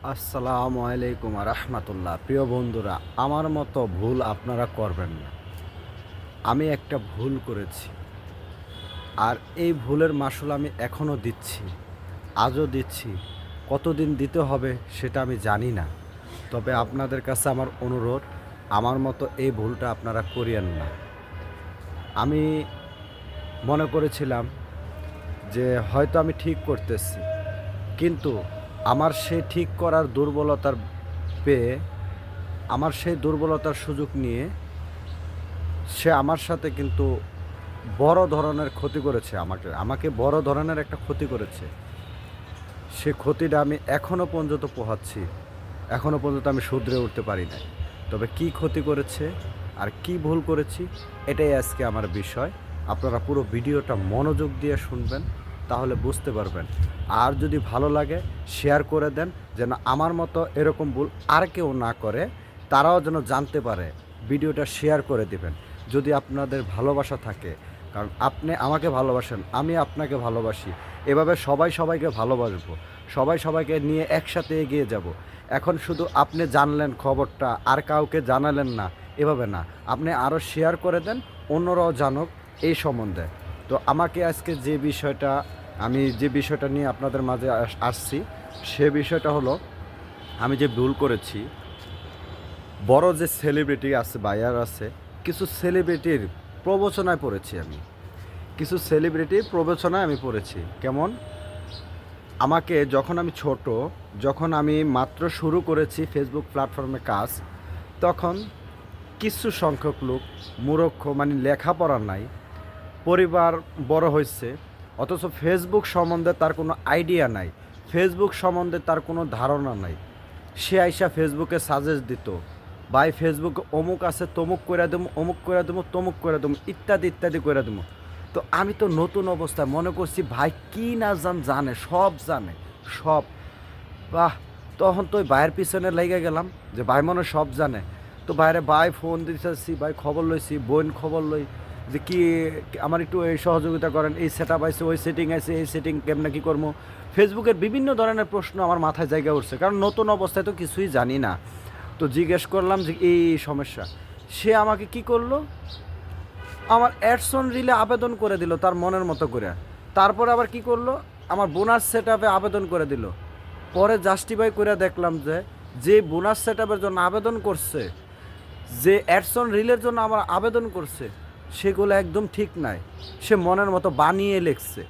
আসসালামু আলাইকুম রহমতুল্লাহ। প্রিয় বন্ধুরা, আমার মতো ভুল আপনারা করবেন না। আমি একটা ভুল করেছি, আর এই ভুলের মাসুল আমি এখনও দিচ্ছি, আজও দিচ্ছি। কতদিন দিতে হবে সেটা আমি জানি না। তবে আপনাদের কাছে আমার অনুরোধ, আমার মতো এই ভুলটা আপনারা করিয়েন না। আমি মনে করেছিলাম যে হয়তো আমি ঠিক করতেছি, কিন্তু আমার সেই ঠিক করার দুর্বলতার পেয়ে, আমার সেই দুর্বলতার সুযোগ নিয়ে সে আমার সাথে কিন্তু বড় ধরনের ক্ষতি করেছে। আমাকে বড় ধরনের একটা ক্ষতি করেছে। সে ক্ষতিটা আমি এখনও পর্যন্ত পোহাচ্ছি, এখনও পর্যন্ত আমি শুধরে উঠতে পারি নাই। তবে কি ক্ষতি করেছে আর কি ভুল করেছি, এটাই আজকে আমার বিষয়। আপনারা পুরো ভিডিওটা মনোযোগ দিয়ে শুনবেন, তাহলে বুঝতে পারবেন। আর যদি ভালো লাগে শেয়ার করে দেন, যেন আমার মতো এরকম ভুল আর কেউ না করে, তারাও যেন জানতে পারে। ভিডিওটা শেয়ার করে দিবেন যদি আপনাদের ভালোবাসা থাকে, কারণ আপনি আমাকে ভালোবাসেন, আমি আপনাকে ভালোবাসি। এভাবে সবাই সবাইকে ভালোবাসবো, সবাই সবাইকে নিয়ে একসাথে এগিয়ে যাব। এখন শুধু আপনি জানলেন খবরটা, আর কাউকে জানালেন না, এভাবে না। আপনি আরও শেয়ার করে দেন, অন্যরাও জানুক এই সম্বন্ধে। তো আমাকে আজকে আমি যে বিষয়টা নিয়ে আপনাদের মাঝে আসছি, সে বিষয়টা হলো, আমি যে ভুল করেছি, বড় যে সেলিব্রিটি আছে, বায়ার আছে, কিছু সেলিব্রিটির প্রবচনায় পড়েছি আমি। কিছু সেলিব্রিটির প্রবচনায় আমি পড়েছি। কেমন? আমাকে যখন আমি ছোট, যখন আমি মাত্র শুরু করেছি ফেসবুক প্ল্যাটফর্মে কাজ, তখন কিছু সংখ্যক লোক মূর্খ, মানে লেখাপড়া নাই, পরিবার বড় হয়েছে, অথচ ফেসবুক সম্বন্ধে তার কোনো আইডিয়া নাই, ফেসবুক সম্বন্ধে তার কোনো ধারণা নাই। সে আইসা ফেসবুকে সাজেস্ট দিত, ভাই ফেসবুকে অমুক আছে, তমুক করে দেবো, অমুক করে দেবো, তমুক করে দেবো, ইত্যাদি ইত্যাদি করে দেবো। তো আমি তো নতুন অবস্থায় মনে করছি ভাই কি না জানে, সব জানে, সব। বাহ! তখন তো ওই ভাইয়ের পিছনে লেগে গেলাম যে ভাই মনে হয় সব জানে। তো ভাইরে ভাই ফোন দিতেছি, ভাই খবর লইছি, বোন খবর লই যে কি আমার একটু এই সহযোগিতা করেন, এই সেট আপ আছে, ওই সেটিং আছে, এই সেটিং কেমনে কী করবো। ফেসবুকের বিভিন্ন ধরনের প্রশ্ন আমার মাথায় জায়গা উঠছে, কারণ নতুন অবস্থায় তো কিছুই জানি না। তো জিজ্ঞেস করলাম যে এই সমস্যা। সে আমাকে কি করলো, আমার অ্যাডসন রিলে আবেদন করে দিল তার মনের মতো করে। তারপর আবার কি করলো, আমার বোনাস সেট আপে আবেদন করে দিল। পরে জাস্টিফাই করে দেখলাম যে বোনাস সেট আপের জন্য আবেদন করছে, যে অ্যাডসন রিলের জন্য আমার আবেদন করছে, সেগুলো একদম ঠিক নাই। সে মনের মতো বানিয়ে লিখছে।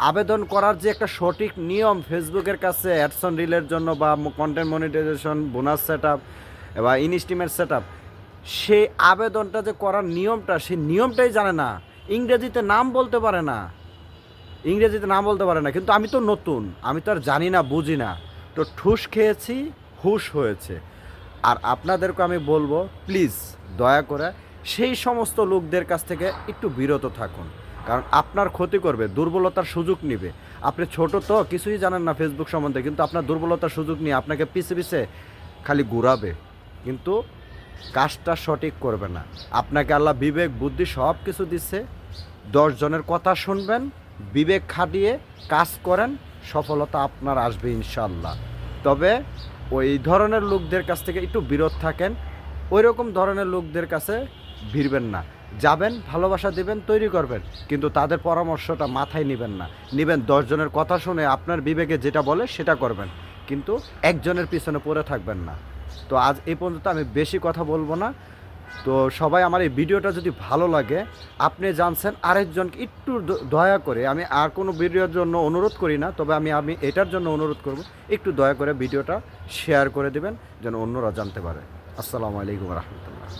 আবেদন করার যে একটা সঠিক নিয়ম ফেসবুকের কাছে অ্যাডসন রিলের জন্য, বা content monetisation, bonus set up বা ইনস্টিমেট সেট আপ, সেই আবেদনটা যে করার নিয়মটা, সেই নিয়মটাই জানে না। ইংরেজিতে নাম বলতে পারে না, ইংরেজিতে নাম বলতে পারে না। কিন্তু আমি তো নতুন, আমি তো আর জানি না, বুঝি না। তো ঠুস খেয়েছি, হুশ হয়েছে। আর আপনাদেরকে আমি বলবো, প্লিজ দয়া করে সেই সমস্ত লোকদের কাছ থেকে একটু বিরত থাকুন, কারণ আপনার ক্ষতি করবে, দুর্বলতার সুযোগ নিবে। আপনি ছোট তো, কিছুই জানেন না ফেসবুক সম্বন্ধে, কিন্তু আপনার দুর্বলতার সুযোগ নিয়ে আপনাকে পিছে পিছে খালি ঘুরাবে, কিন্তু কাজটা সঠিক করবে না। আপনাকে আল্লাহ বিবেক বুদ্ধি সব কিছু দিচ্ছে, 10 জনের কথা শুনবেন, বিবেক খাটিয়ে কাজ করেন, সফলতা আপনার আসবে ইনশাল্লাহ। তবে ওই ধরনের লোকদের কাছ থেকে একটু বিরত থাকেন, ওই রকম ধরনের লোকদের কাছে ভিড়বেন না। যাবেন, ভালোবাসা দিবেন, তৈরি করবেন, কিন্তু তাদের পরামর্শটা মাথায় নেবেন না। নেবেন 10 জনের কথা শুনে আপনার বিবেকে যেটা বলে সেটা করবেন, কিন্তু একজনের পিছনে পড়ে থাকবেন না। তো আজ এই পর্যন্ত, আমি বেশি কথা বলবো না। তো সবাই, আমার এই ভিডিওটা যদি ভালো লাগে, আপনি জানছেন আরেকজনকে একটু দয়া করে, আমি আর কোনো ভিডিওর জন্য অনুরোধ করি না, তবে আমি এটার জন্য অনুরোধ করব, একটু দয়া করে ভিডিওটা শেয়ার করে দেবেন, যেন অন্যরা জানতে পারে। আসসালামু আলাইকুম রহমতুল্লাহ।